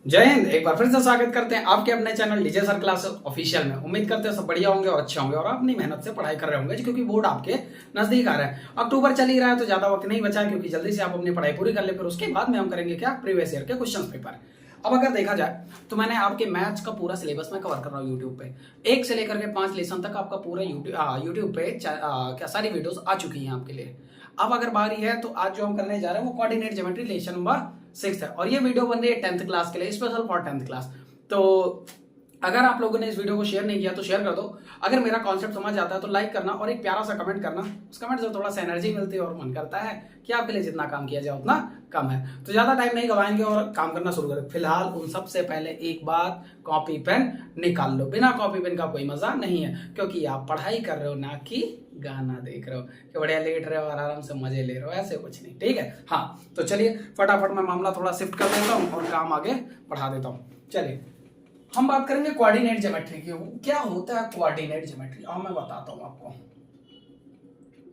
जय हिंद। एक बार फिर से स्वागत करते हैं आपके अपने channel DJ sir class official में। उम्मीद करते हैं सब बढ़िया होंगे और अच्छे होंगे और आप अपनी मेहनत से पढ़ाई कर रहे होंगे, क्योंकि बोर्ड आपके नजदीक आ रहा है। अक्टूबर चल ही रहा है तो ज्यादा वक्त नहीं बचा, क्योंकि जल्दी से आप अपनी पढ़ाई पूरी कर ले। फिर उसके बाद में हम करेंगे क्या, प्रीवियस ईयर के क्वेश्चन पेपर। अब अगर देखा जाए तो मैंने आपके मैथ्स का पूरा सिलेबस में कवर कर रहा हूँ यूट्यूब पे। 1 से लेकर के 5 लेसन तक आपका पूरा यूट्यूब पे क्या सारी वीडियोस आ चुकी हैं आपके लिए। अब अगर बारी है तो आज जो हम करने जा रहे हैं वो कोऑर्डिनेट ज्योमेट्री लेसन नंबर 6 है, और ये वीडियो बन रही है 10th क्लास के लिए, स्पेशल फॉर 10th क्लास। तो अगर आप लोगों ने इस वीडियो को शेयर नहीं किया तो शेयर कर दो। अगर मेरा कॉन्सेप्ट समझ आता है तो लाइक करना और एक प्यारा सा कमेंट करना। उस कमेंट से थोड़ा सा एनर्जी मिलती है और मन करता है कि आपके लिए जितना काम किया जाए उतना कम है। तो ज्यादा टाइम नहीं गवाएंगे और काम करना शुरू करें। फिलहाल उन सबसे पहले एक बात, कॉपी पेन निकाल लो। बिना कॉपी पेन का कोई मजा नहीं है, क्योंकि आप पढ़ाई कर रहे हो ना कि गाना देख रहे हो कि बढ़िया लेट रहे हो और आराम से मजे ले रहे हो, ऐसे कुछ नहीं। ठीक है, हाँ तो चलिए फटाफट मैं मामला थोड़ा शिफ्ट कर देता हूँ और काम आगे बढ़ा देता हूँ। चलिए हम बात करेंगे कोऑर्डिनेट ज्योमेट्री की। क्या होता है कोऑर्डिनेट ज्योमेट्री, अब मैं बताता हूं आपको।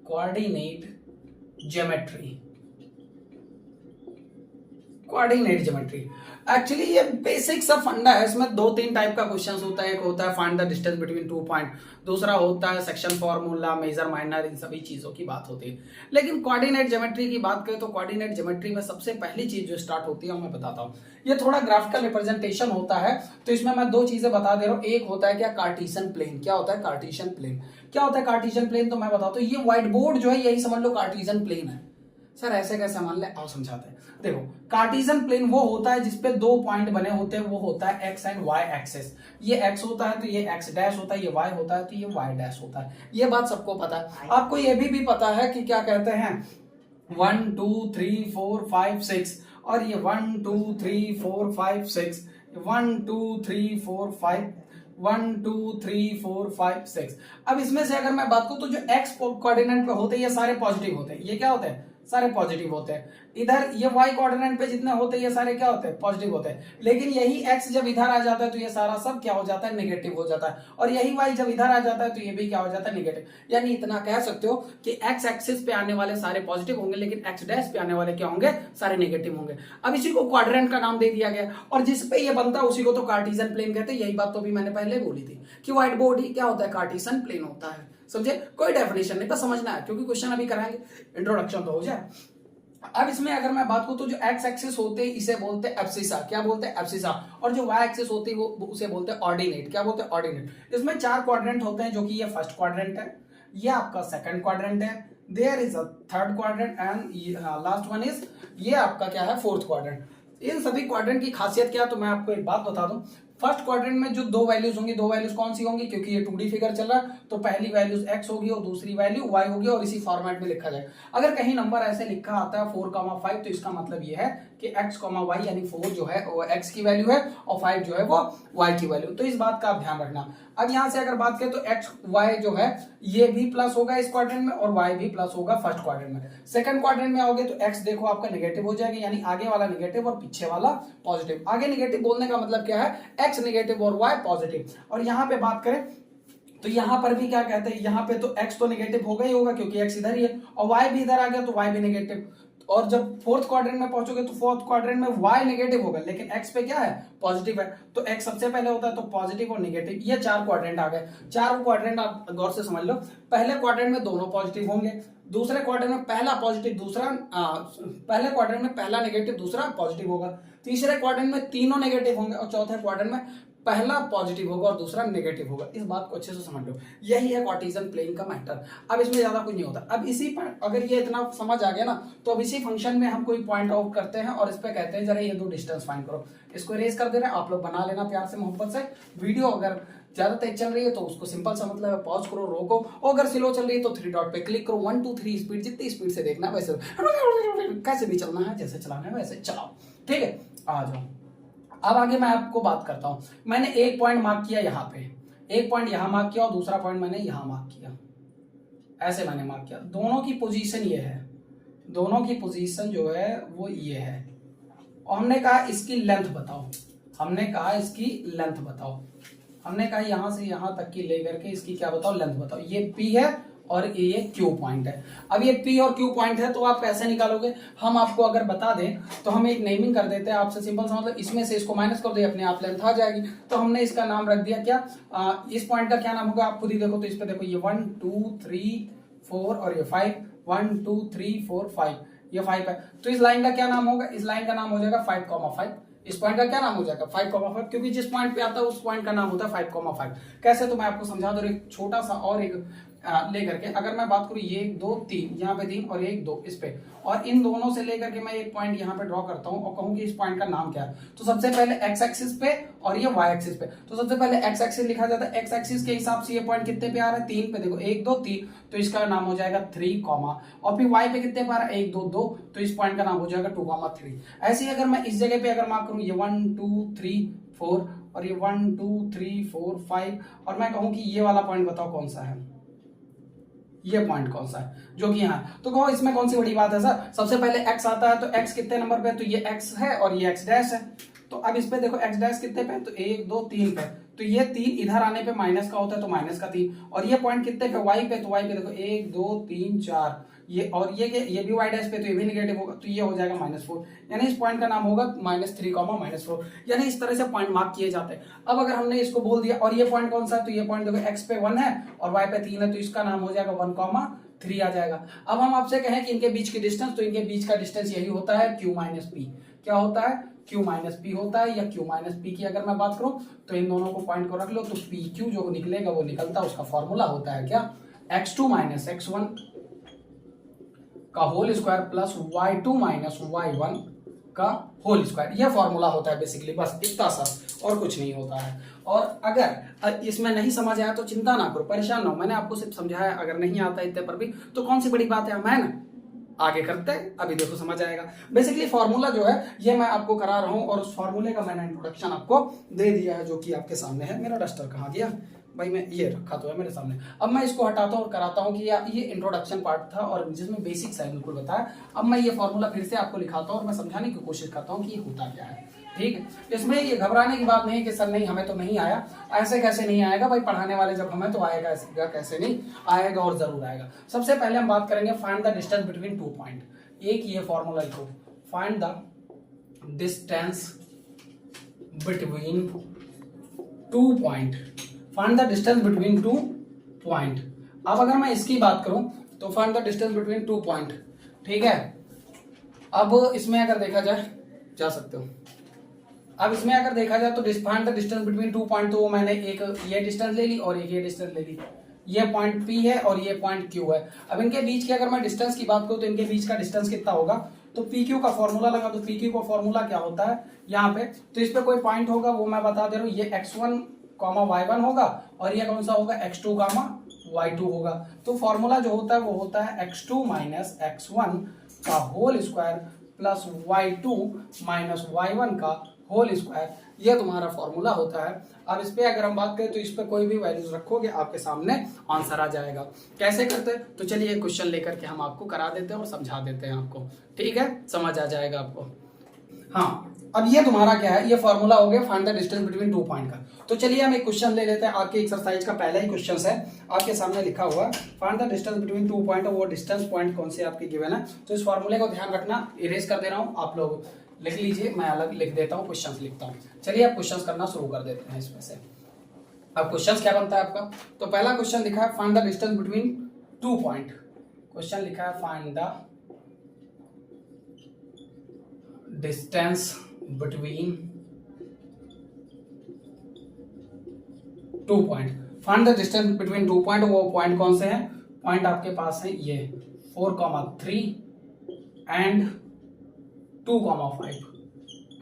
Coordinate geometry, coordinate geometry actually ये बेसिक सा फंडा है। इसमें 2-3 टाइप का क्वेश्चंस होता है। एक होता है find the distance between 2 point, दूसरा होता है सेक्शन फॉर्मूला, मेजर, माइनर, इन सभी चीजों की बात होती है। लेकिन कोऑर्डिनेट ज्योमेट्री की बात करें तो कोऑर्डिनेट ज्योमेट्री में सबसे पहली चीज जो स्टार्ट होती है वो मैं बताता हूँ। ये थोड़ा ग्राफिकल रिप्रेजेंटेशन होता है। तो इसमें मैं 2 चीजें बता दे रहा हूँ। एक होता है क्या, कार्टेशियन प्लेन। क्या होता है कार्टेशियन प्लेन? क्या होता है कार्टेशियन प्लेन, तो मैं बताता हूँ। ये व्हाइट बोर्ड जो है यही समझ लो कार्टेशियन प्लेन है। सर ऐसे कैसे मान ले, आओ समझाते हैं। देखो कार्टेशियन प्लेन वो होता है जिसपे 2 पॉइंट बने होते हैं, वो होता है एक्स एंड वाई एक्सेस। ये एक्स होता है तो ये एक्स डैश होता है, ये वाई होता है तो ये वाई डैश होता है। ये बात सबको पता है। आपको ये भी पता है कि क्या कहते हैं 1 2 3 4 5 6, और ये 1 2 3 4 5 6, 1 2 3 4 5, 1 2 3 4 5 6। अब इसमें से अगर मैं बात करूं तो जो एक्स कोऑर्डिनेट पे होते हैं ये सारे पॉजिटिव होते हैं। ये क्या होते हैं, सारे पॉजिटिव होते हैं। इधर ये वाई कोऑर्डिनेट पे जितने होते हैं ये सारे क्या होते हैं, पॉजिटिव होते हैं। लेकिन यही एक्स जब इधर आ जाता है तो ये सारा सब क्या हो जाता है, नेगेटिव हो जाता है। और यही वाई जब इधर आ जाता है तो ये भी क्या हो जाता है, नेगेटिव। यानी इतना कह सकते हो कि एक्स एक्सिस पे आने वाले सारे पॉजिटिव होंगे, लेकिन एक्स डैश पे आने वाले क्या होंगे, सारे नेगेटिव होंगे। अब इसी को क्वाड्रेंट का नाम दे दिया गया, और जिसपे ये बनता है उसी को तो कार्टेशियन प्लेन कहते हैं। यही बात तो भी मैंने पहले बोली थी कि व्हाइट बोर्ड ही क्या होता है, कार्टेशियन प्लेन होता है। समझे, कोई डेफिनेशन नहीं, बस समझना है, क्योंकि क्वेश्चन अभी कराएंगे, इंट्रोडक्शन तो हो जाए। अब इसमें अगर मैं बात करूं तो जो एक्स एक्सिस होते हैं इसे बोलते हैं एब्सिसा। क्या बोलते हैं, एब्सिसा। और जो वाई एक्सिस होती है वो उसे बोलते हैं ऑर्डिनेट। क्या बोलते हैं, ऑर्डिनेट। इसमें 4 क्वाड्रेंट होते हैं, जो कि ये फर्स्ट क्वाड्रेंट है, ये आपका सेकंड क्वाड्रेंट है, there is a third quadrant, and last one is ये आपका क्या है, फोर्थ क्वाड्रेंट। इन सभी क्वाड्रेंट की खासियत क्या है, तो मैं आपको एक बात बता दूं। फर्स्ट क्वाड्रेंट में जो 2 वैल्यूज होंगी, 2 वैल्यूज कौन सी होंगी, क्योंकि ये 2D फिगर चल रहा है तो पहली वैल्यूज x होगी और दूसरी वैल्यू y होगी, और इसी फॉर्मेट में लिखा जाएगा। अगर कहीं नंबर ऐसे लिखा आता है 4,5 तो इसका मतलब ये है कि x, y यानी 4 जो है वो x की वैल्यू है और 5 जो है वो y की वैल्यू। तो इस बात का आप ध्यान रखना। अब यहां से अगर बात करें तो x y जो है ये भी प्लस होगा इस क्वाड्रेंट में, और y भी प्लस होगा फर्स्ट क्वाड्रेंट में। सेकंड क्वाड्रेंट में आओगे तो x देखो आपका नेगेटिव हो जाएगा, यानी आगे वाला नेगेटिव और पीछे वाला पॉजिटिव। आगे नेगेटिव बोलने का मतलब क्या है, x नेगेटिव और y पॉजिटिव। और यहां पे बात करें तो यहां पर भी क्या कहते हैं, यहां पे तो x तो नेगेटिव होगा ही होगा क्योंकि x इधर ही है, और y भी इधर आ गया तो y भी नेगेटिव। और जब फोर्थ क्वाड्रेंट में पहुंचोगे तो फोर्थ क्वाड्रेंट में y नेगेटिव होगा, लेकिन x पे क्या है, पॉजिटिव है। तो x सबसे पहले होता है, तो पॉजिटिव और नेगेटिव, ये 4 क्वाड्रेंट आ गए। 4 क्वाड्रेंट आप गौर से समझ लो। पहले क्वाड्रेंट में दोनों पॉजिटिव होंगे, दूसरे क्वाड्रेंट में पहला पॉजिटिव दूसरा पहले क्वाड्रेंट में पहला नेगेटिव दूसरा पॉजिटिव होगा, तीसरे क्वाड्रेंट में तीनों नेगेटिव होंगे, और चौथे क्वाड्रेंट में पहला पॉजिटिव होगा और दूसरा नेगेटिव होगा। इस बात को अच्छे से समझ लो, यही है कार्टेशियन प्लेन का मैटर। अब इसमें ज्यादा कुछ नहीं होता। अब इसी पर अगर ये इतना समझ आ गया ना, तो अब इसी फंक्शन में हम कोई पॉइंट आउट करते हैं और इस पे कहते हैं जरा ये 2 डिस्टेंस फाइंड करो। इसको इरेज कर दे रहे हैं, आप लोग बना लेना प्यार से मोहब्बत से। वीडियो अगर ज्यादा तेज चल रही है तो उसको सिंपल सा मतलब है, पॉज करो, रोको, और अगर स्लो चल रही है तो 3 डॉट पे क्लिक करो। 1 2 3 स्पीड, जितनी स्पीड से देखना वैसे, कैसे भी चलना है, जैसे चलाना है वैसे चलाओ। ठीक है, आ जाओ। अब आगे मैं आपको बात करता हूं। मैंने एक पॉइंट मार्क किया यहां पे, एक पॉइंट यहां मार्क किया और दूसरा पॉइंट मैंने यहां मार्क किया, ऐसे मैंने मार्क किया। दोनों की पोजीशन ये है, दोनों की पोजीशन जो है वो ये है, और हमने कहा इसकी लेंथ बताओ। हमने कहा इसकी लेंथ बताओ। हमने कहा यहां से यहां तक की लेकर के इसकी क्या बताओ, लेंथ बताओ। ये P है और ये Q पॉइंट है। अब ये P और Q पॉइंट है तो आप कैसे निकालोगे, हम आपको अगर बता दें तो हम एक नेमिंग कर देते हैं आपसे, सिंपल सा मतलब इसमें से इसको माइनस कर दे अपने आप लेंथ आ जाएगी। तो हमने इसका नाम रख दिया क्या, इस पॉइंट का क्या नाम होगा आप खुद ही देखो, तो इस पे देखो ये 1 2 3 4 और ये 5, 1 2 3 4 5, ये 5 है। तो इस लाइन का क्या नाम होगा, इस लाइन का नाम हो जाएगा 5,5। इस पॉइंट का क्या नाम हो जाएगा 5,5, क्योंकि जिस पॉइंट पे आता है उस पॉइंट का नाम होता है 5,5। कैसे, तो मैं आपको समझा दूं एक छोटा सा और एक लेकर के, अगर मैं बात करूं ये 1 2 3 यहाँ पे 3 और 1 2 इस पे, और इन दोनों से लेकर के मैं एक पॉइंट यहाँ पे ड्रॉ करता हूं और कहूं कि इस पॉइंट का नाम क्या है, तो सबसे पहले एक्स एक्सिस पे और ये वाई एक्सिस पे। तो सबसे पहले एक्स एक्सिस लिखा जाता है, एक्स एक्सिस के हिसाब से ये पॉइंट कितने पे आ रहा है 3 पे, देखो 1 2 3, तो इसका नाम हो जाएगा 3, और फिर वाई पे कितने पे आ रहा है 1 2 2, तो इस पॉइंट का नाम हो जाएगा 2, 3। ऐसे ही अगर मैं इस जगह पे अगर मार्क करूं ये 1 2 3 4 और ये 1 2 3 4 5, और मैं कहूं कि ये वाला पॉइंट बताओ कौन सा है, ये पॉइंट कौन सा है जो कि यहाँ, तो कहो इसमें कौन सी बड़ी बात है सर, सबसे पहले x आता है, तो x कितने नंबर पे है, तो ये x है और ये x डैश है। तो अब इस पे देखो x डैश कितने पे, तो 1 2 3 पे, तो ये 3 इधर आने पे माइनस का होता है, तो माइनस का 3, और ये पॉइंट कितने पे y पे, तो y पे देखो 1 2 3 4, ये और ये भी y डैश पे, तो ये भी नेगेटिव होगा, तो ये हो जाएगा -4, यानी इस पॉइंट का नाम होगा -3, -4, यानी इस तरह से पॉइंट मार्क किए जाते हैं। अब अगर हमने इसको बोल दिया, और ये पॉइंट कौन सा है, तो ये पॉइंट देखो x पे 1 है और y पे 3 है, तो इसका नाम हो जाएगा 1,3 आ जाएगा। अब हम आपसे कहें कि इनके बीच की डिस्टेंस, तो इनके बीच का डिस्टेंस यही होता है Q - P। क्या होता है, Q - P होता है, या Q - P की अगर मैं बात करूं तो इन दोनों को पॉइंट को रख लो, तो PQ जो निकलेगा वो निकलता है, उसका फॉर्मूला होता है क्या, x2 - x1 का whole square plus y2 - y1 का होल स्क्वायर, यह फॉर्मूला होता है बेसिकली, बस इतना सा और कुछ नहीं होता है। और अगर इसमें नहीं समझ आया तो चिंता ना करो, परेशान ना हो, मैंने आपको सिर्फ समझाया, अगर नहीं आता इतने पर भी तो कौन सी बड़ी बात है, मैं ना आगे करते हैं, अभी देखो समझ आएगा। बेसिकली फॉर्मूला जो है ये मैं आपको करा रहा हूं, और उस फॉर्मूले का मैंने इंट्रोडक्शन आपको दे दिया है, जो कि आपके सामने है। मेरा डस्टर कहाँ गया भाई, मैं ये रखा तो है मेरे सामने। अब मैं इसको हटाता हूं और कराता हूं कि ये इंट्रोडक्शन पार्ट था और जिसमें बेसिक्स है बिल्कुल बताया। अब मैं ये फॉर्मूला फिर से आपको लिखाता हूं और मैं समझाने की कोशिश करता हूं कि ये होता क्या है, ठीक है। इसमें ये घबराने की बात नहीं कि सर नहीं हमें तो नहीं आया, ऐसे कैसे नहीं आएगा भाई, पढ़ाने वाले जब हमें तो आएगा, ऐसे कैसे नहीं आएगा, और जरूर आएगा। सबसे पहले हम बात करेंगे find the distance between 2 point. एक ये फॉर्मूला लिखो, find the distance between 2 point, find the distance between 2 point. अब अगर मैं इसकी बात करूं तो find the distance between 2 point, ठीक है। अब इसमें अगर देखा जाए, जा सकते हो, अब इसमें अगर देखा जाए तो find the distance between 2 point, तो मैंने एक ये डिस्टेंस ले ली और एक ये डिस्टेंस ले ली, ये पॉइंट P है और ये पॉइंट Q है। अब इनके बीच की अगर मैं डिस्टेंस की बात करूं तो इनके बीच का डिस्टेंस कितना होगा, तो PQ का फॉर्मूला लगा, तो PQ का फॉर्मूला क्या होता है यहाँ पे, तो इस पे कोई पॉइंट होगा वो मैं बता दे रहा हूँ, ये x1, y1 होगा, और ये कौन सा होगा x2, y2 होगा। तो फॉर्मूला जो होता है वो होता है x2 - x1 का whole square plus y2 - y1 का होल स्क्वायर, ये तुम्हारा फॉर्मूला होता है। अब इस पे अगर हम बात करें तो इस पे कोई भी वैल्यूज रखोगे आपके सामने आंसर आ जाएगा। कैसे करते हैं, तो चलिए एक क्वेश्चन लेकर के हम आपको करा देते हैं और समझा देते हैं आपको, ठीक है, समझ आ जाएगा आपको। हाँ, अब ये तुम्हारा क्या है, ये फॉर्मूला हो गया find the distance between 2 point का। तो चलिए हम एक क्वेश्चन ले लेते हैं, आपके एक्सरसाइज का पहला ही क्वेश्चन है, आपके सामने लिखा हुआ find the distance between 2 point, वो डिस्टेंस पॉइंट कौन से आपके गिवन है। तो इस फॉर्मूले को ध्यान रखना, इरेज कर दे रहा हूँ, आप लोग लिख लीजिए, मैं अलग लिख देता हूँ, क्वेश्चन लिखता हूँ। चलिए अब क्वेश्चन करना शुरू कर देते हैं इसमें से। अब क्वेश्चन क्या बनता है आपका, तो पहला क्वेश्चन लिखा है find the distance between 2 point. Question लिखा है find the distance between 2 point. Find the distance between 2 point, वो पॉइंट कौन से हैं, पॉइंट आपके पास है ये 4,3 एंड 2,5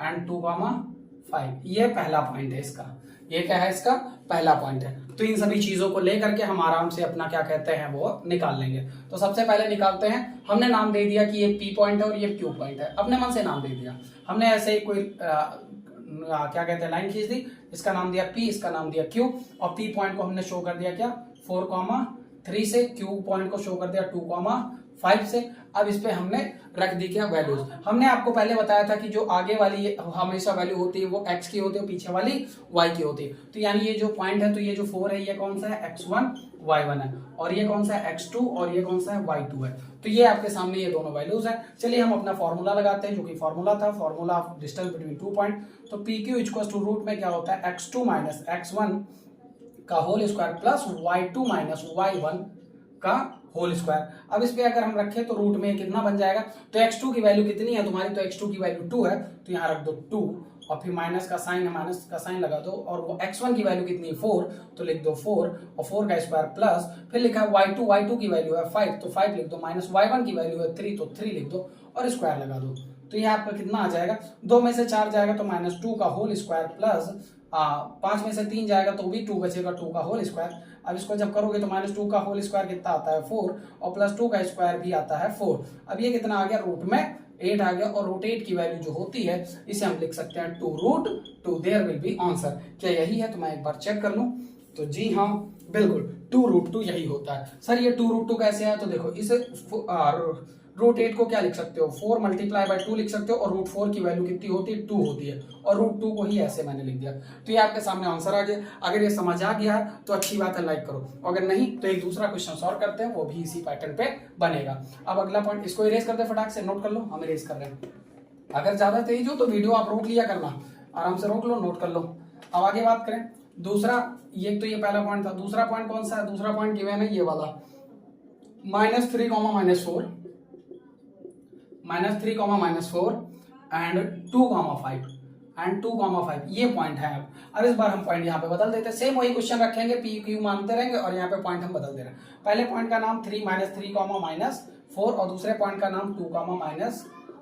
एंड 2,5, ये पहला पॉइंट है इसका, ये क्या है इसका पहला पॉइंट है। तो इन सभी चीजों को लेकर के हम आराम से अपना क्या कहते हैं वो निकाल लेंगे। तो सबसे पहले निकालते हैं, हमने नाम दे दिया कि ये P पॉइंट है और ये Q पॉइंट है, अपने मन से नाम दे दिया हमने, ऐसे ही कोई क्या कहते हैं लाइन खींच दी, इसका नाम दिया P, इसका नाम दिया Q, और P पॉइंट को हमने शो कर दिया क्या 4,3 से, Q पॉइंट को शो कर दिया 2,5 से। अब इस पे हमने रख दी क्या वैल्यूज। हमने आपको पहले बताया था कि जो आगे वाली हमेशा वैल्यू होती है वो x की होती है, पीछे वाली y की होती है। तो यानी ये जो पॉइंट है, तो ये जो 4 है ये कौन सा है x1, y1 है, और ये कौन सा है x2 और ये कौन सा है y2 है। तो ये आपके सामने ये दोनों वैल्यूज हैं। चलिए हम अपना फॉर्मूला लगाते हैं, जो कि फॉर्मूला था formula of distance between 2 point. तो PQ इक्वल्स टू रूट में क्या होता है x2 माइनस x1 का whole square plus y2 minus y1 का होल स्क्वायर। अब इस पे अगर हम रखें तो रूट में कितना बन जाएगा, तो x2 की वैल्यू कितनी है तुम्हारी, तो x2 की वैल्यू 2 है, तो यहाँ रख दो 2 और फिर माइनस का साइन है, माइनस का साइन लगा दो, और वो x1 की वैल्यू कितनी है 4, तो लिख दो 4 और 4 का स्क्वायर प्लस फिर लिखा है y2 की वैल्यू है 5, तो 5 लिख दो, माइनस y1 की वैल्यू है 3, तो 3 लिख दो और स्क्वायर लगा दो। तो ये आपका कितना आ जाएगा, 2 में से 4 जाएगा तो -2 का होल स्क्वायर प्लस 5 में से 3 जाएगा तो भी 2 बचेगा, 2 का होल स्क्वायर। अब इसको जब करोगे तो -2 का होल स्क्वायर कितना आता है 4 और +2 का स्क्वायर भी आता है 4। अब ये कितना आ गया, रूट में 8 आ गया, और रूट 8 की वैल्यू जो होती है इसे हम लिख सकते हैं 2√2, देयर विल बी आंसर। क्या यही है, तो मैं एक बार चेक कर लूं, तो जी हाँ बिल्कुल 2√2 यही होता है। सर ये 2√2 कैसे है, तो देखो इसे √8 को क्या लिख सकते हो 4 मल्टीप्लाई बाय 2 लिख सकते हो, और √4 की वैल्यू कितनी होती है 2 होती है, और √2 को ही ऐसे मैंने लिख दिया। तो ये आपके सामने आंसर आ गया। अगर ये समझ आ गया तो अच्छी बात है, लाइक करो, अगर नहीं तो एक दूसरा क्वेश्चन सॉल्व करते हैं, वो भी इसी पैटर्न पे बनेगा। अब अगला पॉइंट इसको इरेज करते हैं, फटाक से नोट कर लो, हम इरेज कर रहे हैं। अगर ज्यादा तेज हो तो वीडियो आप रोक लिया करना, आराम से रोक लो, नोट कर लो। अब आगे बात करें दूसरा, ये तो ये पहला पॉइंट था। दूसरा पॉइंट कौन सा है, दूसरा पॉइंट गिवन है ये वाला -3, -4 -3, -4 एंड 2, 5 ये पॉइंट है। अब इस बार हम पॉइंट यहाँ पे बदल देते हैं, सेम वही क्वेश्चन रखेंगे, पी क्यू मानते रहेंगे और यहाँ पे पॉइंट हम बदल दे रहे हैं। पहले पॉइंट का नाम 3, -3, -4 और दूसरे पॉइंट का नाम 2,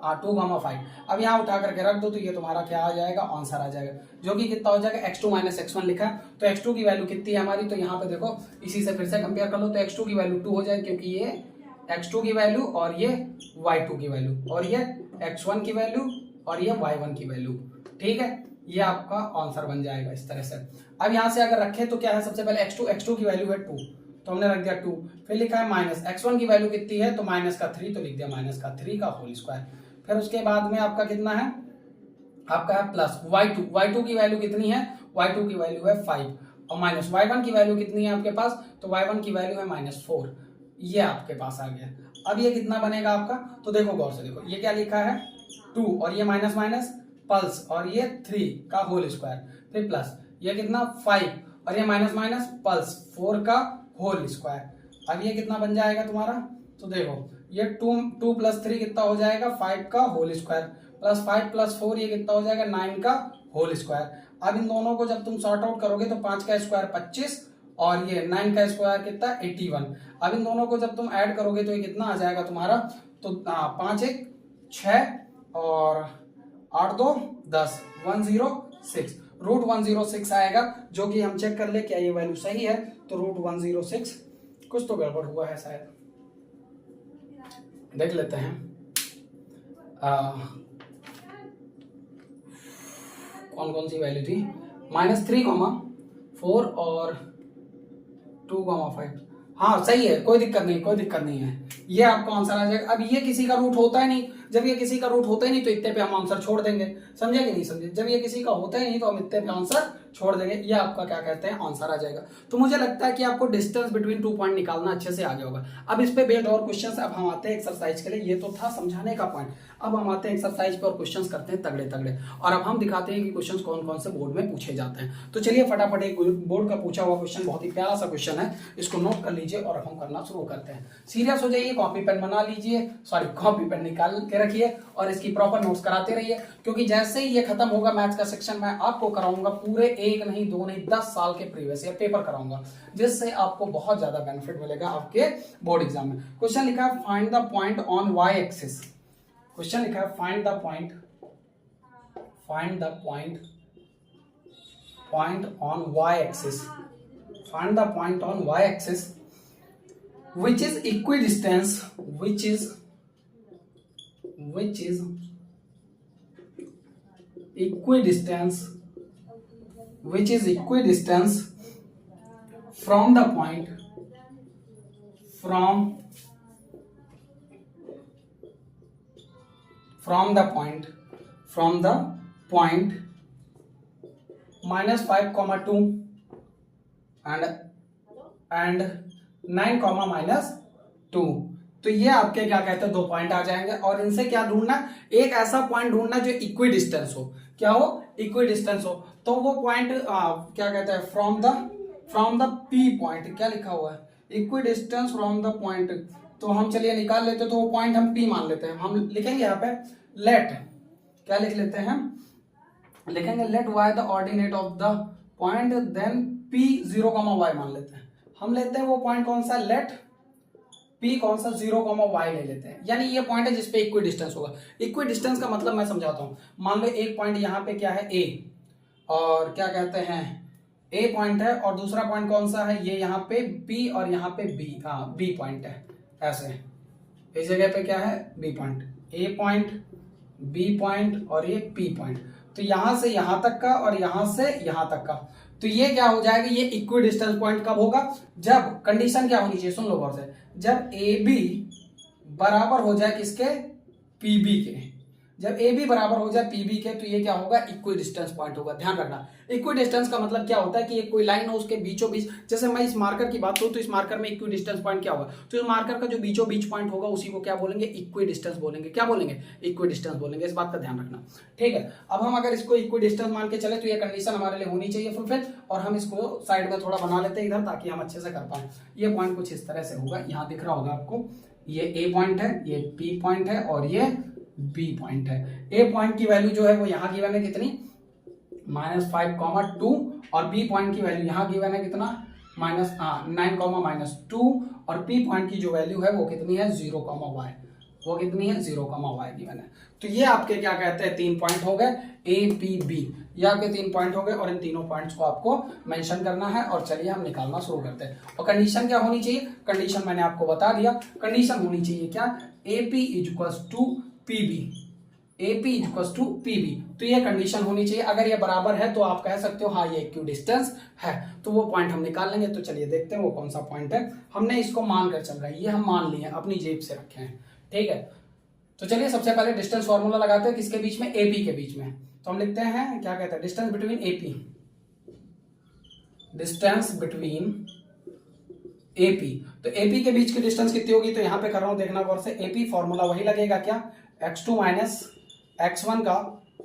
-5। अब यहाँ उठा करके रख दो, तो ये तुम्हारा क्या आ जाएगा, आंसर आ जाएगा, जो कि कितना हो जाएगा x2 - x1 लिखा है, तो x2 की वैल्यू कितनी है हमारी, तो यहाँ पे देखो इसी से फिर से कंपेयर कर लो, तो x2 की वैल्यू 2 हो जाएगी, क्योंकि ये x2 की वैल्यू और ये y2 की वैल्यू और ये x1 की वैल्यू और ये y1 की वैल्यू, ठीक है, ये आपका आंसर बन जाएगा इस तरह से। अब यहाँ से अगर रखें तो क्या है, सबसे पहले x2 की वैल्यू है 2, तो हमने रख दिया 2, फिर लिखा है माइनस x1 की वैल्यू कितनी है, तो -3, तो लिख दिया -3 का होल स्क्वायर। फिर उसके बाद में आपका कितना है, आपका है प्लस y2 की वैल्यू कितनी है, y2 की वैल्यू है 5, और माइनस y1 की वैल्यू कितनी है आपके पास, तो y1 की वैल्यू है -4, ये आपके पास आ गया। अब ये कितना बनेगा आपका, तो देखो गौर से देखो, ये क्या लिखा है 2 और ये माइनस माइनस पल्स और ये 3 का होल स्क्वायर, फिर प्लस ये कितना 5 और ये माइनस माइनस पल्स 4 का होल स्क्वायर। अब ये कितना बन जाएगा तुम्हारा, तो देखो ये 2 + 3 कितना हो जाएगा 5 का होल स्क्वायर, प्लस 5 + 4 ये कितना हो जाएगा 9 का होल स्क्वायर। अब इन दोनों को जब तुम सॉर्ट आउट करोगे तो 5 का स्क्वायर 25 और ये 9 का स्क्वायर कितना 81। अब इन दोनों को जब तुम ऐड करोगे तो ये कितना आ जाएगा तुम्हारा, तो 5 1 6 और 8 2 10 106 √106 आएगा, जो कि हम चेक कर ले क्या ये वैल्यू सही है, तो √106 कुछ तो गड़बड़ हुआ है शायद, देख लेते हैं। कौन कौन सी वैल्यू थी, -3, 4 और 2, 5, हाँ सही है, कोई दिक्कत नहीं है, ये आपका आंसर आ जाएगा। अब ये किसी का रूट होता है नहीं, जब ये किसी का रूट होता ही नहीं तो इतने पे हम आंसर छोड़ देंगे, समझे कि नहीं समझे, जब ये किसी का होता ही नहीं तो हम इतने पे आंसर छोड़ देंगे, ये आपका क्या कहते हैं आंसर आ जाएगा। तो मुझे लगता है कि आपको डिस्टेंस बिटवीन 2 पॉइंट निकालना अच्छे से आ गया होगा। अब इस पे बेस्ड और क्वेश्चंस, अब हम आते हैं एक्सरसाइज के लिए, ये तो था समझाने का पॉइंट, अब हम आते हैं एक्सरसाइज पे और क्वेश्चंस करते हैं तगड़े तगड़े, और अब हम दिखाते हैं कि क्वेश्चंस कौन कौन से बोर्ड में पूछे जाते हैं। तो चलिए फटाफट एक बोर्ड का पूछा हुआ क्वेश्चन, बहुत ही प्यारा सा क्वेश्चन है, इसको नोट कर लीजिए और अब हम करना शुरू करते हैं। सीरियस हो जाइए, कॉपी पेन बना लीजिए, सॉरी कॉपी पेन निकाल के रखिए और इसकी प्रॉपर नोट्स कराते रहिए, क्योंकि जैसे ही ये खत्म होगा मैथ्स का सेक्शन मैं आपको कराऊंगा पूरे 1 नहीं 2 नहीं 10 साल के प्रीवियस ईयर पेपर कराऊंगा, जिससे आपको बहुत ज्यादा बेनिफिट मिलेगा आपके बोर्ड एग्जाम में। क्वेश्चन लिखा है find the point on Y axis, question लिखा है find the point on Y axis, find the point on Y axis which is equidistance from the point -5, 2 and 9 comma -2। तो ये आपके क्या कहते हैं 2 पॉइंट आ जाएंगे। और इनसे क्या ढूंढना, एक ऐसा पॉइंट ढूंढना जो इक्वी डिस्टेंस हो। क्या हो, इक्वी डिस्टेंस हो। तो वो पॉइंट क्या कहते हैं, फ्रॉम द पी पॉइंट, क्या लिखा हुआ है, equi distance from the point. तो हम चलिए निकाल लेते हैं, तो वो पॉइंट हम पी मान लेते हैं। हम लिखेंगे यहाँ पे लेट, क्या लिख लेते हैं, लिखेंगे let y the ordinate of the point, then p 0, y मान लेते हैं। हम लेते हैं वो पॉइंट कौन सा, लेट p कौन सा 0, y ले लेते हैं। यानी ये पॉइंट है जिसपे इक्वी डिस्टेंस होगा। इक्वी डिस्टेंस का मतलब मैं समझाता हूं। मान लो एक पॉइंट यहाँ पे क्या है a, और क्या कहते हैं a पॉइंट है, और दूसरा पॉइंट कौन सा है, ये यहाँ पे b और यहाँ पे b, हाँ b पॉइंट है। ऐसे इस जगह पे क्या है, b point, a point, b point और ये p पॉइंट। तो यहां से यहां तक का और यहां से यहां तक का। तो ये क्या हो जाएगा, ये इक्वी डिस्टेंस पॉइंट कब होगा, जब कंडीशन क्या होनी चाहिए, सुन लो गौर से, जब ए बी बराबर हो जाए किसके, पीबी के। जब ए बी बराबर हो जाए पीबी के, तो ये क्या होगा, इक्वी डिस्टेंस पॉइंट होगा। ध्यान रखना, इक्वी डिस्टेंस का मतलब क्या होता है कि ये कोई लाइन हो, उसके बीचों बीच, जैसे मैं इस मार्कर की बात करूं तो इस मार्कर में इक्वी डिस्टेंस पॉइंट क्या होगा, तो इस मार्कर का जो बीचों बीच पॉइंट होगा उसी को क्या बोलेंगे, इक्वी डिस्टेंस बोलेंगे। क्या बोलेंगे, इक्वी डिस्टेंस बोलेंगे। इस बात का ध्यान रखना, ठीक है। अब हम अगर इसको इक्वी डिस्टेंस मान के चले तो ये कंडीशन हमारे लिए होनी चाहिए फुलफिल, और हम इसको साइड में थोड़ा बना लेते हैं इधर, ताकि हम अच्छे से कर पाए। ये पॉइंट कुछ इस तरह से होगा, यहाँ दिख रहा होगा आपको, ये ए पॉइंट है, ये पी पॉइंट है और ये बी पॉइंट है। ए पॉइंट की वैल्यू जो है वो यहाँ गिवन है कितनी, -5,2, और बी पॉइंट की वैल्यू यहाँ गिवन है कितना, -9,-2, और पी पॉइंट की जो वैल्यू है वो कितनी है, 0,y, वो कितनी है, 0,y गिवन है। तो ये आपके क्या कहते हैं 3 पॉइंट हो गए, ए पी बी, ये आपके 3 पॉइंट हो गए, और इन तीनों पॉइंट्स को आपको मेंशन करना है। और चलिए हम निकालना शुरू करते हैं। और कंडीशन क्या होनी चाहिए, कंडीशन मैंने आपको बता दिया। कंडीशन होनी चाहिए क्या, A P equals to P B, AP equals to PB। तो ये कंडीशन होनी चाहिए। अगर ये बराबर है तो आप कह सकते हो हाँ ये इक्वी डिस्टेंस है। तो वो पॉइंट हम निकाल लेंगे। तो चलिए देखते हैं वो कौन सा पॉइंट है। हमने इसको मान कर चल रहा है, ये हम मान लिए अपनी जेब से रखे हैं, ठीक है। तो चलिए सबसे पहले डिस्टेंस फॉर्मूला लगाते हैं, किसके बीच में, AP के बीच में। तो हम लिखते हैं क्या कहते हैं, distance between AP, distance between AP। तो AP के बीच की डिस्टेंस कितनी होगी, तो यहां पे कर रहा हूं, देखना गौर से। AP फॉर्मूला वही लगेगा क्या, x2 माइनस x1 का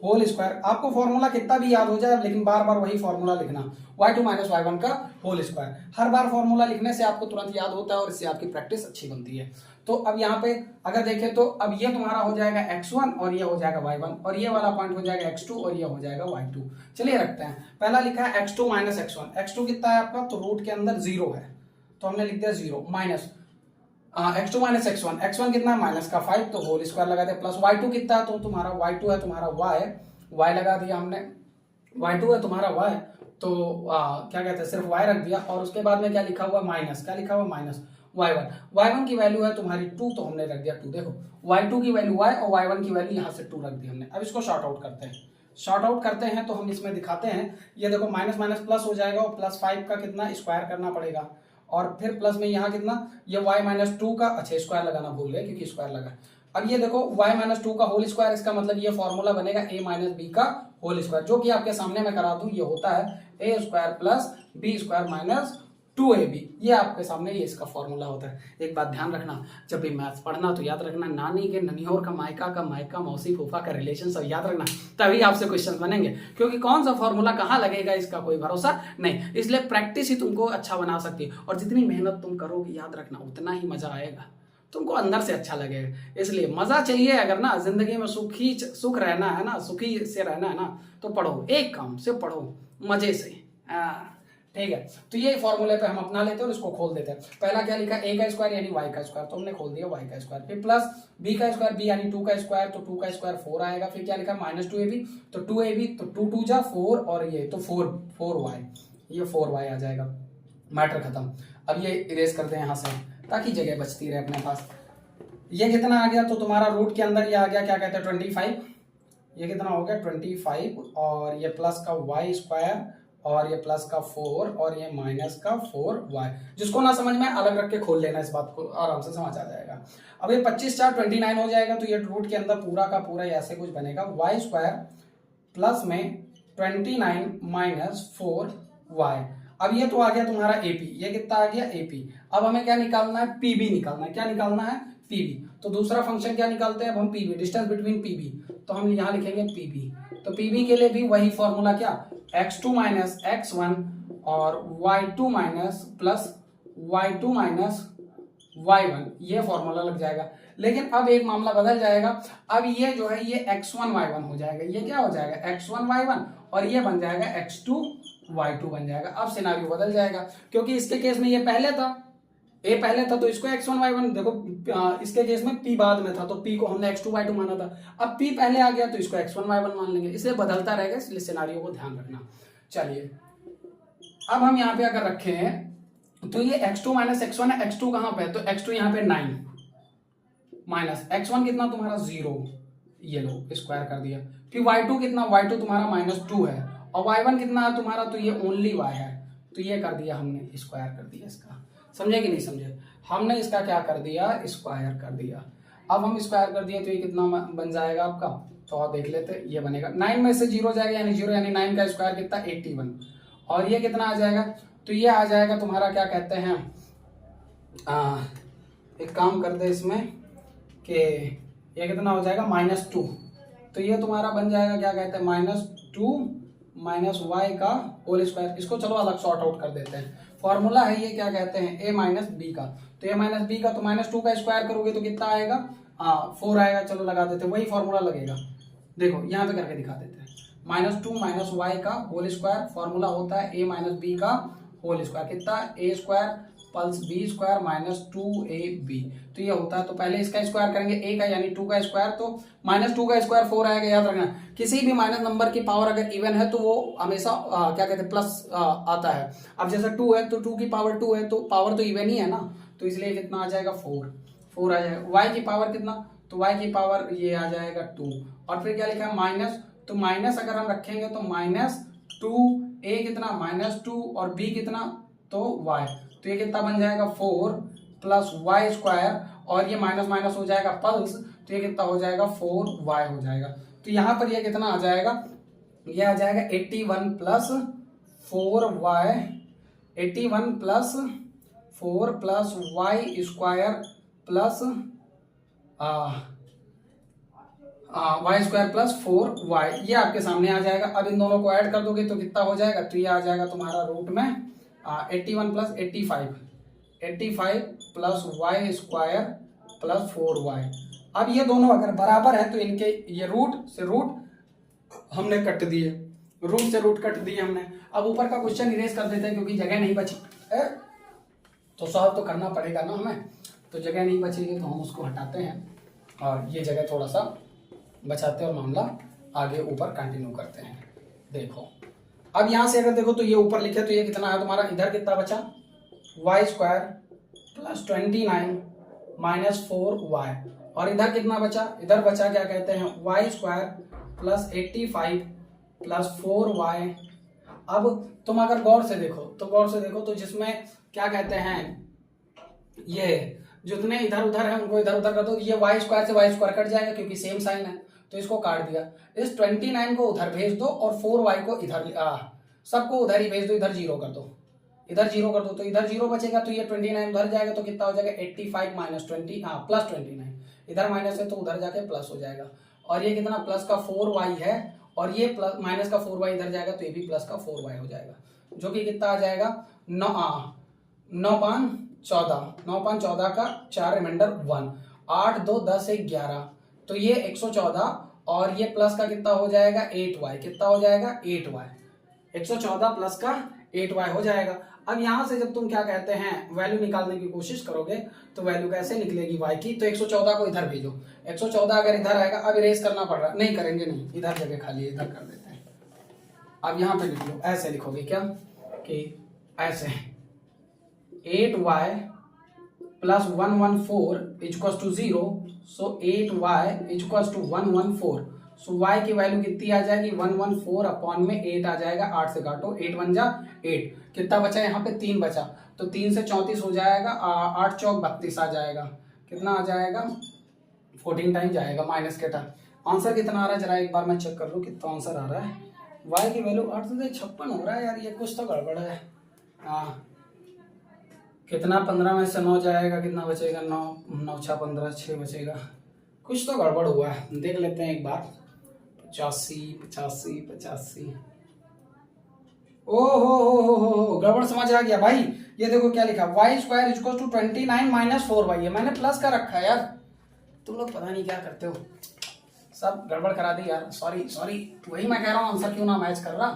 होल स्क्वायर। आपको फॉर्मूला कितना भी याद हो जाए, लेकिन बार बार वही फॉर्मूला लिखना, y2 माइनस y1 का होल स्क्वायर। हर बार फॉर्मूला लिखने से आपको तुरंत याद होता है और इससे आपकी प्रैक्टिस अच्छी बनती है। तो अब यहाँ पे अगर देखें तो अब ये तुम्हारा हो जाएगा x1 और ये हो जाएगा y1, और ये वाला पॉइंट हो जाएगा x2 और ये हो जाएगा y2। चलिए रखते हैं, पहला लिखा है x2 माइनस x1। x2 कितना है आपका, तो रूट के अंदर 0 है, तो हमने लिख दिया 0 minus x2 minus x1, x1 कितना है माइनस का 5, तो होल स्क्वायर लगा दिया, प्लस y2 कितना है, तो तुम्हारा y2 है तुम्हारा y लगा दिया हमने, y2 है तुम्हारा y, तो क्या कहते हैं सिर्फ y रख दिया। और उसके बाद में क्या लिखा हुआ, माइनस, क्या लिखा हुआ, माइनस y1 की वैल्यू है तुम्हारी 2, तो हमने रख दिया 2। देखो y2 की वैल्यू y और y1 की वैल्यू यहाँ से 2 रख दी हमने। अब इसको शॉर्ट आउट करते हैं, शॉर्ट आउट करते हैं तो हम इसमें दिखाते हैं। ये देखो माइनस माइनस प्लस हो जाएगा, और +5 का कितना स्क्वायर करना पड़ेगा, और फिर प्लस में यहाँ कितना, ये y माइनस 2 का, अच्छा स्क्वायर लगाना भूल गए क्योंकि स्क्वायर लगा। अब ये देखो y माइनस 2 का होल स्क्वायर, इसका मतलब ये फॉर्मूला बनेगा a माइनस बी का होल स्क्वायर, जो कि आपके सामने मैं करा दूं, ये होता है a square plus B square minus 2ab। ये आपके सामने ये इसका फॉर्मूला होता है। एक बात ध्यान रखना, जब भी मैथ्स पढ़ना तो याद रखना नानी के ननियोर का मायका मौसी फूफा का रिलेशन सब याद रखना, तभी आपसे क्वेश्चन बनेंगे। क्योंकि कौन सा फॉर्मूला कहाँ लगेगा इसका कोई भरोसा नहीं, इसलिए प्रैक्टिस ही तुमको अच्छा बना सकती है। और जितनी मेहनत तुम करोगे याद रखना उतना ही मजा आएगा, तुमको अंदर से अच्छा लगेगा। इसलिए मजा चाहिए अगर ना जिंदगी में सुख रहना है ना, सुखी से रहना है ना, तो पढ़ो, एक काम से पढ़ो मजे से, ठीक है। तो ये फॉर्मूले पे हम अपना लेते हैं और इसको खोल देते हैं। पहला क्या लिखा, a का स्क्वायर यानी y का स्क्वायर, तो हमने खोल दिया y का स्क्वायर, फिर प्लस b का स्क्वायर, b यानी 2 का स्क्वायर, तो 2 का स्क्वायर 4 आएगा। फिर क्या लिखा, माइनस 2ab, तो 2ab, तो 2 2 जा 4, और ये तो 4y, ये 4y आ जाएगा। मैटर खत्म। अब ये इरेज करते हैं यहाँ से, ताकि जगह बचती रहे अपने पास। ये कितना आ गया, तो तुम्हारा रूट के अंदर ये आ गया, क्या कहते हैं 25, ये कितना हो गया 25, और ये प्लस का y स्क्वायर, और ये प्लस का 4, और ये माइनस का 4y। जिसको ना समझ में अलग रख के खोल लेना, इस बात को आराम से समझ आ जाएगा। अब ये 25 4 29 हो जाएगा, तो ये रूट के अंदर पूरा का पूरा ऐसे कुछ बनेगा, y स्क्वायर प्लस में 29 माइनस 4y। अब ये तो आ गया तुम्हारा एपी, ये कितना आ गया एपी। अब हमें क्या निकालना है, पीबी निकालना है। क्या निकालना है, पीबी। तो दूसरा फंक्शन क्या निकालते हैं अब हम, पीबी, डिस्टेंस बिटवीन पीबी। तो हम यहाँ लिखेंगे पीबी। तो पीबी के लिए भी वही फॉर्मूला, क्या, x2 माइनस x1 और y2 minus plus y2 minus y1, ये फॉर्मूला लग जाएगा। लेकिन अब एक मामला बदल जाएगा, अब ये जो है ये x1 y1 हो जाएगा, ये क्या हो जाएगा x1 y1 और ये बन जाएगा x2 y2 बन जाएगा। अब सिनारियो बदल जाएगा, क्योंकि इसके केस में ये पहले था, ए पहले था, तो इसको x1 y1 देखो, इसके केस में p बाद में था, तो p को हमने x2 y2 माना था। अब p पहले आ गया तो इसको x1 y1 मान लेंगे, इसलिए बदलता रहेगा, इसलिए सिनारियो को ध्यान रखना। चलिए अब हम यहाँ पे अगर रखे हैं तो ये x2 माइनस x1 है, x2 कहाँ पे है, तो x2 यहाँ पे 9 माइनस x1 कितना तुम्हारा 0, ये लो स्क्वायर कर दिया। फिर y2 कितना, y2 तुम्हारा -2 है, और y1 कितना है तुम्हारा, तो ये ओनली y है, तो ये कर दिया हमने, स्क्वायर कर दिया इसका। समझे कि नहीं समझे, हमने इसका क्या कर दिया, स्क्वायर कर दिया। अब हम स्क्वायर कर दिए तो ये कितना बन जाएगा आपका, तो आप देख लेते, ये बनेगा 9 में से 0 जाएगा यानी 0, यानी 9 का स्क्वायर कितना 81, और ये कितना आ जाएगा, तो ये आ जाएगा तुम्हारा क्या कहते हैं, एक काम कर दे इसमें कि ये कितना हो जाएगा -2, तो ये तुम्हारा बन जाएगा क्या कहते हैं -2 माइनस वाई का होल स्क्वायर। इसको चलो अलग सॉर्ट आउट कर देते हैं, फॉर्मूला है ये क्या कहते हैं a माइनस बी का, तो a माइनस बी का तो -2 का स्क्वायर करोगे तो कितना आएगा, 4 आएगा। चलो लगा देते हैं, वही फॉर्मूला लगेगा, देखो यहाँ पे करके दिखा देते हैं। -2 माइनस वाई का होल स्क्वायर, फॉर्मूला होता है a माइनस बी का होल स्क्वायर, कितना a square plus B square minus 2ab, तो ये होता है। तो पहले इसका स्क्वायर करेंगे a का यानी 2 का स्क्वायर, तो -2 का स्क्वायर 4 आएगा। याद रखना किसी भी माइनस नंबर की पावर अगर इवन है तो वो हमेशा क्या कहते हैं प्लस आता है। अब जैसे 2 है तो 2 की पावर 2 है तो पावर तो इवन ही है ना, तो इसलिए कितना आ जाएगा 4 आ जाएगा। y की पावर कितना, तो y की पावर ये आ जाएगा 2, और फिर क्या लिखा है माइनस, तो माइनस अगर हम रखेंगे तो -2, a कितना -2 और b कितना तो y, तो ये कितना बन जाएगा 4 प्लस वाई स्क्वायर, और ये माइनस माइनस हो जाएगा प्लस, तो ये कितना हो जाएगा 4y हो जाएगा। तो यहाँ पर ये कितना आ जाएगा, ये आ जाएगा 81 plus 4y, 81 plus 4 plus Y square plus Y square plus 4y, ये आपके सामने आ जाएगा। अब इन दोनों को ऐड कर दोगे तो कितना हो जाएगा, तो ये आ जाएगा तुम्हारा रूट में 81 plus 85 plus Y square plus 4y। अब ये दोनों अगर बराबर है तो इनके ये रूट से रूट हमने कट दिए, रूट से रूट कट दिए हमने। अब ऊपर का क्वेश्चन इरेज कर देते हैं क्योंकि जगह नहीं बची है, तो सॉल्व तो करना पड़ेगा ना हमें, तो जगह नहीं बचेगी तो हम उसको हटाते हैं और ये जगह थोड़ा सा बचाते हैं और मामला आगे ऊपर कंटिन्यू करते हैं। देखो अब यहाँ से अगर देखो तो ये ऊपर लिखे तो ये कितना है तुम्हारा, इधर कितना बचा Y square plus 29 minus 4y, और इधर कितना बचा, इधर बचा क्या कहते हैं Y square plus 85 plus 4y। अब तुम अगर गौर से देखो तो जिसमें क्या कहते हैं ये जितने इधर उधर है उनको इधर उधर कर दो, ये वाई स्क्वायर से वाई स्क्वायर कट जाएगा क्योंकि सेम साइन है, तो इसको काट दिया। इस 29 को उधर भेज दो और 4y को इधर सबको उधर ही भेज दो, इधर 0 कर दो, इधर 0 कर दो, तो इधर 0 बचेगा, तो ये 29 उधर जाएगा तो कितना हो जाएगा 85 माइनस 20 प्लस 29, इधर माइनस है तो उधर जाके प्लस हो जाएगा, और ये कितना प्लस का 4y है, और ये प्लस माइनस का 4y इधर जाएगा तो ये भी प्लस का 4y हो जाएगा, जो कि कितना आ जाएगा 9 5 14 का 4 रिमाइंडर 1, 8 2 10 1 11, तो ये 114, और ये प्लस का कितना हो जाएगा 8y, कितना हो जाएगा 8y, 114 प्लस का 8y हो जाएगा। अब यहां से जब तुम क्या कहते हैं वैल्यू निकालने की कोशिश करोगे तो वैल्यू कैसे निकलेगी y की, तो 114 को इधर भेजो, 114 अगर इधर आएगा, अब इरेज करना पड़ रहा नहीं करेंगे नहीं, इधर जगह खाली है इधर कर देते हैं। अब यहाँ पे लिख लो, ऐसे लिखोगे क्या कि ऐसे 8y plus 114 equals to 0, so 8y equals to 114, so y की वैल्यू कितनी आ जाएगी 114 अपॉन में 8 आ जाएगा, 8 से काटो 8 1 जा 8, कितना बचा यहाँ पे 3 बचा, तो 3 से 34 हो जाएगा, 8 चौक 32 आ जाएगा, कितना आ जाएगा 14 टाइम जाएगा माइनस के टाइम। आंसर कितना आ रहा है जरा एक बार मैं चेक कर लूँ कितना आंसर आ रहा है। y की वैल्यू 8 से 56 हो रहा है यार, ये कुछ तो गड़बड़ है, हाँ कितना, 15 में से 9 जाएगा, कितना बचेगा, 9 9 6 15, 6 बचेगा। कुछ तो गड़बड़ हुआ है, देख लेते हैं एक बार। 85 85 85, ओ हो गड़बड़ समझ आ गया भाई। ये देखो क्या लिखा, Y square equal to 29 minus 4y है, मैंने प्लस का रखा है यार, तुम लोग पता नहीं क्या करते हो, सब गड़बड़ करा दी यार, सॉरी सॉरी। वही मैं कह रहा हूँ, आंसर क्यों ना मैच कर रहा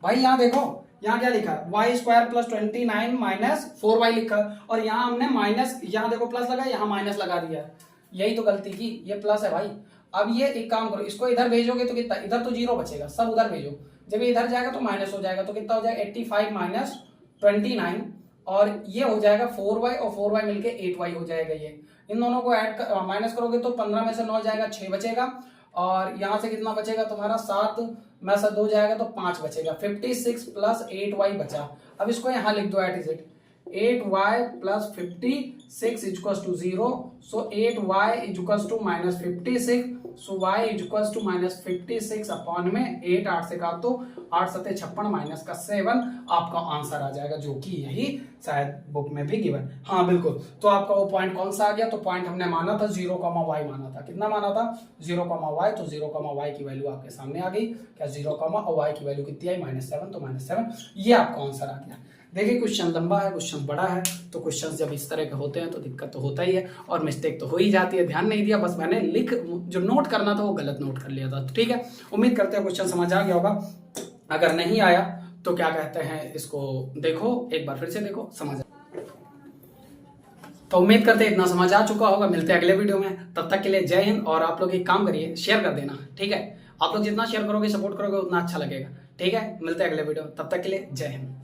भाई। यहाँ देखो, यहाँ क्या लिखा, Y square plus 29 minus 4y लिखा, और यहाँ हमने माइनस, यहाँ देखो प्लस लगा, यहाँ माइनस लगा दिया, यही तो गलती की, ये प्लस है भाई। अब ये एक काम करो, इसको इधर भेजोगे तो कितना, इधर तो 0 बचेगा, सब उधर भेजो, जब ये इधर जाएगा तो माइनस हो जाएगा, तो कितना हो जाएगा 85 माइनस 29, और ये हो जाएगा 4y, और 4y मिलके 8y हो जाएगा। ये इन दोनों को ऐड माइनस करोगे तो 15 में से 9 जाएगा, 6 बचेगा, और यहाँ से कितना बचेगा तुम्हारा, 7 में से 2 जाएगा तो 5 बचेगा, 56 प्लस 8y बचा। अब इसको यहाँ लिख दो at is it, 8y plus 56 equals to 0, so 8y equals to minus 56, so y equals to minus 56 upon में 8, 8 से काट तो 8 सते 56 माइनस का 7, आपका आंसर आ जाएगा, जो कि यही शायद बुक में भी गिवन। हाँ बिल्कुल, तो आपका वो पॉइंट कौन सा आ गया, तो पॉइंट हमने माना था 0,y माना था, कितना माना था 0,y, तो 0,y की वैल्यू आपके सामने आ गई, क्या 0,y की वैल्यू कितनी आई -7, तो -7, ये आपका आंसर आ गया। देखिए क्वेश्चन लंबा है, क्वेश्चन बड़ा है, तो क्वेश्चन जब इस तरह के होते हैं तो दिक्कत तो होता ही है, और मिस्टेक तो हो ही जाती है, ध्यान नहीं दिया, बस मैंने जो नोट करना था वो गलत नोट कर लिया था, तो ठीक है। उम्मीद करते हैं क्वेश्चन समझ आ गया होगा, अगर नहीं आया तो क्या कहते हैं, इसको देखो एक बार फिर से देखो, समझ। तो उम्मीद करते हैं इतना समझ आ चुका होगा, मिलते हैं अगले वीडियो में, तब तक के लिए जय हिंद। और आप लोग एक काम करिए, शेयर कर देना, ठीक है, आप लोग जितना शेयर करोगे, सपोर्ट करोगे, उतना अच्छा लगेगा, ठीक है। मिलते हैं अगले वीडियो, तब तक के लिए जय हिंद।